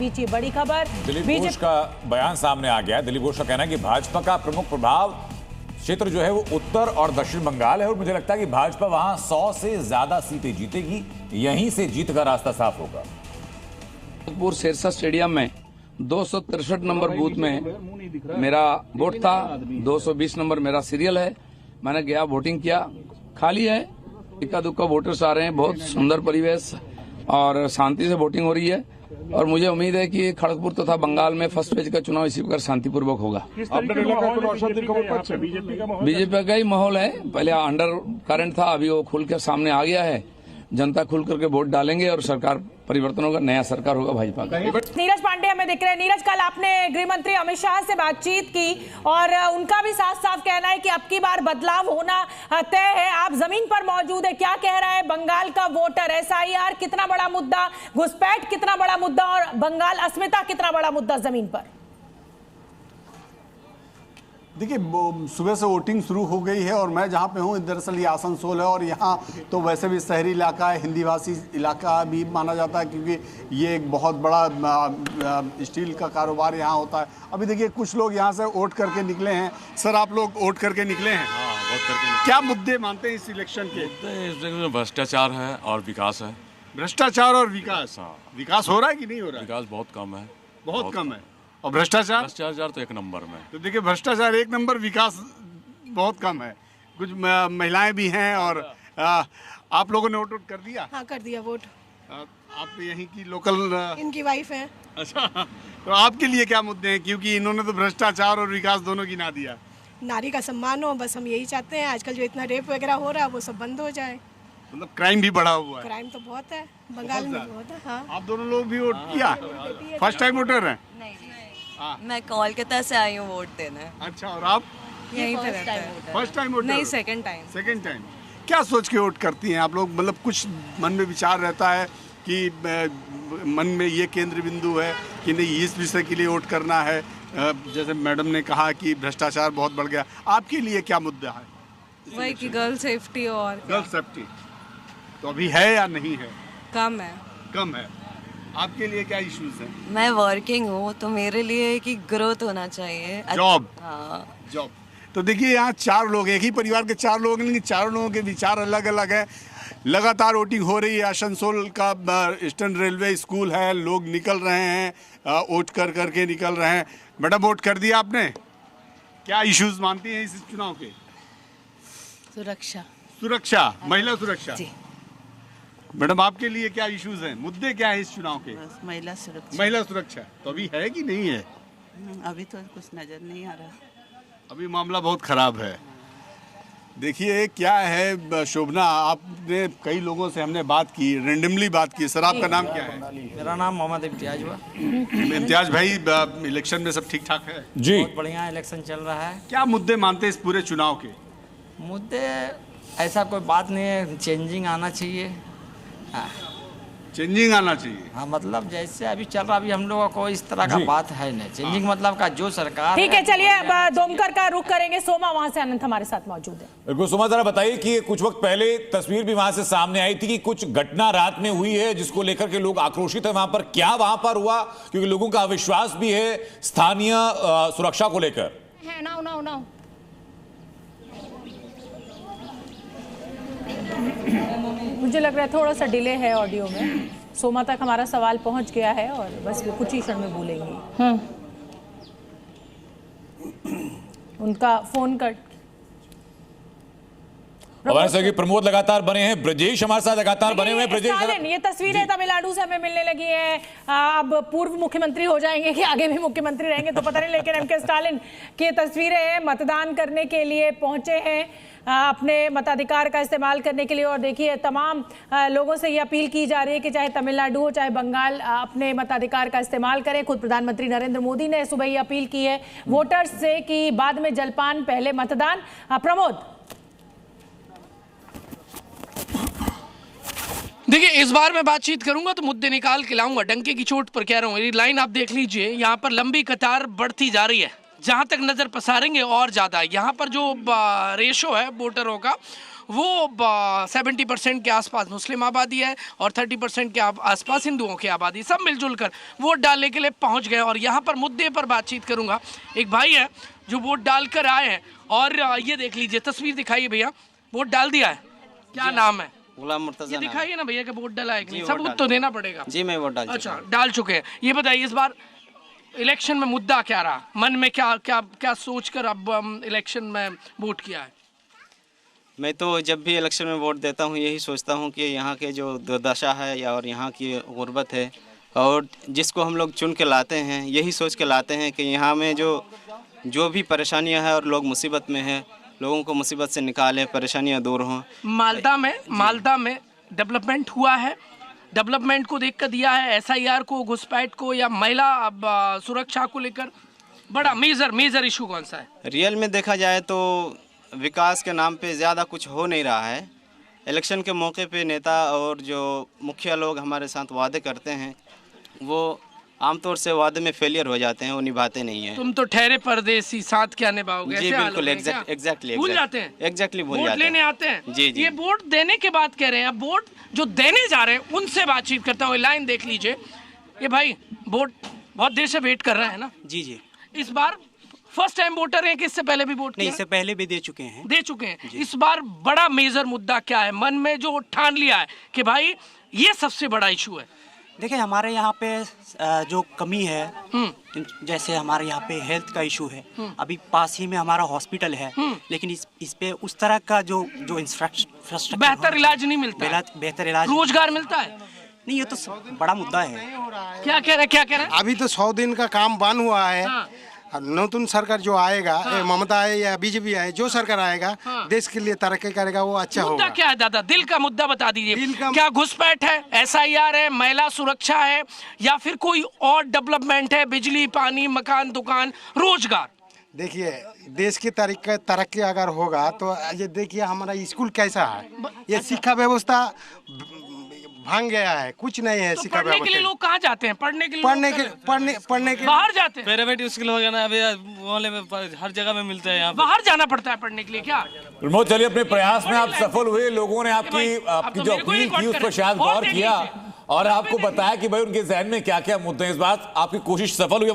खींची बड़ी खबर। दिलीप घोष का बयान सामने आ गया। दिलीप घोष का कहना है कि भाजपा का प्रमुख प्रभाव क्षेत्र जो है वो उत्तर और दक्षिण बंगाल है और मुझे लगता है कि भाजपा वहां 100 से ज्यादा सीटें जीतेगी, यहीं से जीत का रास्ता साफ होगा। नागपुर सिरसा स्टेडियम में 263 नंबर बूथ में मेरा वोट था, 220 नंबर मेरा सीरियल है। मैंने गया, वोटिंग किया, खाली है, इक्का दुक्का वोटर्स आ रहे हैं। बहुत सुंदर परिवेश और शांति से वोटिंग हो रही है और मुझे उम्मीद है कि खड़गपुर तथा बंगाल में फर्स्ट फेज का चुनाव इसी प्रकार शांतिपूर्वक होगा। बीजेपी का ही माहौल है, पहले अंडर करंट था, अभी वो खुल के सामने आ गया है। जनता खुल करके वोट डालेंगे और सरकार परिवर्तन होगा, नया सरकार होगा भाजपा का। नीरज पांडे हमें दिख रहे हैं। नीरज, कल आपने गृह मंत्री अमित शाह से बातचीत की और उनका भी साफ साफ कहना है कि अब की बार बदलाव होना तय है। आप जमीन पर मौजूद है, क्या कह रहा है बंगाल का वोटर? SIR कितना बड़ा मुद्दा, घुसपैठ कितना बड़ा मुद्दा और बंगाल अस्मिता कितना बड़ा मुद्दा जमीन पर? देखिए, सुबह से वोटिंग शुरू हो गई है और मैं जहाँ पे हूँ दरअसल ये आसनसोल है और यहाँ तो वैसे भी शहरी इलाका है, हिंदी भाषी इलाका भी माना जाता है क्योंकि ये एक बहुत बड़ा स्टील का कारोबार यहाँ होता है। अभी देखिए कुछ लोग यहाँ से वोट करके निकले हैं। सर, आप लोग वोट करके निकले हैं? हाँ, वोट करके। क्या मुद्दे मानते हैं इस इलेक्शन के? मुद्दे भ्रष्टाचार है और विकास है। भ्रष्टाचार और विकास। हाँ। विकास हो रहा है कि नहीं हो रहा है? विकास बहुत कम है। बहुत कम है। और भ्रष्टाचार तो एक नंबर में। तो देखिए, भ्रष्टाचार एक नंबर, विकास बहुत कम है। कुछ महिलाएं भी हैं और आप लोगों ने वोट कर दिया? हाँ, कर दिया वोट। आप यहीं की लोकल? इनकी वाइफ है। अच्छा, तो आपके लिए क्या मुद्दे हैं? क्योंकि इन्होंने तो भ्रष्टाचार और विकास दोनों गिना दिया। नारी का सम्मान हो, बस हम यही चाहते हैं। आजकल जो इतना रेप वगैरह हो रहा है वो सब बंद हो जाए। मतलब क्राइम भी बढ़ा हुआ है? क्राइम तो बहुत है बंगाल में, बहुत है। हाँ। आप दोनों लोग भी वोट किया? फर्स्ट टाइम वोटर हैं? मैं कोलकाता से आई हूँ वोट देने। अच्छा, और आप? यहीं पे रहते हैं। First time voter? नहीं, सेकंड टाइम। Second time. क्या सोच के वोट करती हैं आप लोग? मतलब कुछ मन में विचार रहता है कि मन में ये केंद्र बिंदु है कि नहीं इस विषय के लिए वोट करना है? जैसे मैडम ने कहा कि भ्रष्टाचार बहुत बढ़ गया, आपके लिए क्या मुद्दा है? वही कि गर्ल सेफ्टी और गर्ल सेफ्टी तो अभी है या नहीं है? कम है। कम है। आपके लिए क्या इश्यूज हैं? मैं वर्किंग हूँ तो मेरे लिए कि ग्रोथ होना चाहिए। जॉब? हाँ, जॉब। तो देखिए, यहाँ 4 लोग, एक ही परिवार के 4 लोग, लेकिन 4 लोगों के विचार अलग अलग हैं। लगातार वोटिंग हो रही है। आसनसोल का ईस्टर्न रेलवे स्कूल है, लोग निकल रहे हैं, वोट करके निकल रहे हैं। मैडम, वोट कर दिया आपने? क्या इश्यूज मानती हैं इस चुनाव के? सुरक्षा, महिला सुरक्षा। मैडम, आपके लिए क्या इश्यूज हैं, मुद्दे क्या है इस चुनाव के? महिला सुरक्षा। महिला सुरक्षा तो अभी है कि नहीं है? अभी तो कुछ नजर नहीं आ रहा। अभी मामला बहुत खराब है। देखिए क्या है शोभना, आपने कई लोगों से हमने बात की, रेंडमली बात की। सर, आपका नाम क्या है? मेरा नाम मोहम्मद इम्तियाज हुआ। इम्तियाज भाई, इलेक्शन में सब ठीक ठाक है? जी, बहुत बढ़िया इलेक्शन चल रहा है। क्या मुद्दे मानते हैं इस पूरे चुनाव के? मुद्दे ऐसा कोई बात नहीं है, चेंजिंग आना चाहिए। हाँ, चेंजिंग आना चाहिए। हाँ, मतलब जैसे अभी चल रहा, अभी हम लोगों को इस तरह का बात है नहीं। चेंजिंग मतलब का जो सरकार। ठीक है, चलिए अब डोमकर का रुख करेंगे। सोमा वहां से अनंत हमारे साथ मौजूद है। बिल्कुल सोमा, जरा बताइए कि कुछ वक्त पहले तस्वीर भी वहां से सामने आई थी कि कुछ घटना रात में हुई है जिसको लेकर के लोग आक्रोशित है। वहां पर क्या वहां पर हुआ, क्योंकि लोगों का अविश्वास भी है स्थानीय सुरक्षा को लेकर? मुझे लग रहा है थोड़ा सा डिले है ऑडियो में। सोमा तक हमारा सवाल पहुंच गया है और बस वो कुछ ही क्षण में बोलेंगी। उनका फोन कट। प्रमोद लगातार बने हैं, ब्रजेश हमारे साथ लगातार बने हुए हैं। ब्रजेश, ये तस्वीरें तमिलनाडु से हमें मिलने लगी है। अब पूर्व मुख्यमंत्री हो जाएंगे कि आगे भी मुख्यमंत्री रहेंगे तो पता नहीं, लेकिन एमके स्टालिन की तस्वीरें हैं। मतदान करने के लिए पहुंचे हैं, अपने मताधिकार का इस्तेमाल करने के लिए। और देखिए, तमाम लोगों से ये अपील की जा रही है कि चाहे तमिलनाडु हो चाहे बंगाल, अपने मताधिकार का इस्तेमाल करें। खुद प्रधानमंत्री नरेंद्र मोदी ने सुबह ये अपील की है वोटर्स से कि बाद में जलपान, पहले मतदान। प्रमोद, देखिए, इस बार मैं बातचीत करूंगा तो मुद्दे निकाल के लाऊंगा, डंके की चोट पर कह रहा हूँ। ये लाइन आप देख लीजिए, यहाँ पर लंबी कतार बढ़ती जा रही है, जहाँ तक नज़र पसारेंगे और ज़्यादा। यहाँ पर जो रेशो है वोटरों का वो 70% के आसपास मुस्लिम आबादी है और 30% के आसपास हिंदुओं की आबादी, सब मिलजुल कर वोट डालने के लिए पहुंच गए। और यहाँ पर मुद्दे पर बातचीत करूंगा। एक भाई है जो वोट डालकर आए हैं और ये देख लीजिए, तस्वीर दिखाइए भैया, वोट डाल दिया है, क्या नाम है? गुलाम मुर्तजा। ये दिखाइए ना भैया कि वोट डाला है कि नहीं, सबूत तो देना पड़ेगा। जी मैं वोट डाल चुका अच्छा, डाल चुके हैं। ये बताइए इस बार इलेक्शन में मुद्दा क्या रहा, मन में क्या क्या क्या सोचकर अब इलेक्शन में वोट किया है? मैं तो जब भी इलेक्शन में वोट देता हूँ यही सोचता हूँ कि यहाँ के जो दुर्दशा है और यहाँ की गुर्बत है और जिसको हम लोग चुन के लाते हैं यही सोच के लाते हैं कि यहाँ में जो भी परेशानियाँ हैं और लोग मुसीबत में हैं, लोगों को मुसीबत से निकालें, परेशानियाँ दूर हों। मालदा में डेवलपमेंट हुआ है, डेवलपमेंट को देखकर दिया है, SIR को, घुसपैठ को, या महिला सुरक्षा को लेकर बड़ा मेजर इशू कौन सा है? रियल में देखा जाए तो विकास के नाम पे ज़्यादा कुछ हो नहीं रहा है। इलेक्शन के मौके पे नेता और जो मुखिया लोग हमारे साथ वादे करते हैं वो आमतौर से वादे में फेलियर हो जाते हैं, वो निभाते नहीं हैं। तुम तो ठहरे परदेसी, साथ क्या निभाओगे? जी बिल्कुल, एग्जैक्टली भूल जाते हैं, एग्जैक्टली भूल जाते हैं। वोट लेने आते हैं। जी जी, ये वोट देने के बाद कह रहे हैं, अब वोट जो देने जा रहे हैं उनसे बातचीत करता हूँ। लाइन देख लीजिए, ये भाई वोट बहुत देर से वेट कर रहे हैं ना? जी जी। इस बार फर्स्ट टाइम वोटर हैं कि इससे पहले भी वोट नहीं, इससे पहले भी दे चुके हैं। इस बार बड़ा मेजर मुद्दा क्या है, मन में जो ठान लिया है कि भाई ये सबसे बड़ा इशू है? देखिए, हमारे यहाँ पे जो कमी है, जैसे हमारे यहाँ पे हेल्थ का इशू है, अभी पास ही में हमारा हॉस्पिटल है, लेकिन इस पे उस तरह का जो इंफ्रास्ट्रक्चर, बेहतर इलाज नहीं मिलता, बेहतर इलाज, रोजगार मिलता है नहीं। ये तो बड़ा मुद्दा है। क्या कह रहे हैं? अभी तो 100 दिन का काम बंद हुआ है। नूतन सरकार जो आएगा, ममता है या बीजेपी है, जो सरकार आएगा देश के लिए तरक्की करेगा, वो अच्छा होगा। मुद्दा क्या है दादा? दिल का मुद्दा बता दीजिए। क्या घुसपैठ है, SIR है, महिला सुरक्षा है, या फिर कोई और डेवलपमेंट है, बिजली, पानी, मकान, दुकान, रोजगार? देखिए, देश की तरक्की अगर होगा तो ये देखिए हमारा स्कूल कैसा है, ये शिक्षा व्यवस्था भांग गया है, कुछ नहीं है। तो पढ़ने के लिए लोग कहाँ जाते हैं? पढ़ने के बाहर जाते हैं। प्राइवेट स्कूल हो गया ना, अभी मोहल्ले में हर जगह में मिलता है, यहाँ बाहर जाना पड़ता है पढ़ने के लिए क्या? प्रमोद, चलिए अपने प्रयास में आप सफल हुए। लोगों ने आपकी जो अपील थी उस पर शायद गौर किया और आपको बताया कि भाई उनके जहन में क्या क्या मुद्दे हैं। इस बात आपकी कोशिश सफल हुई।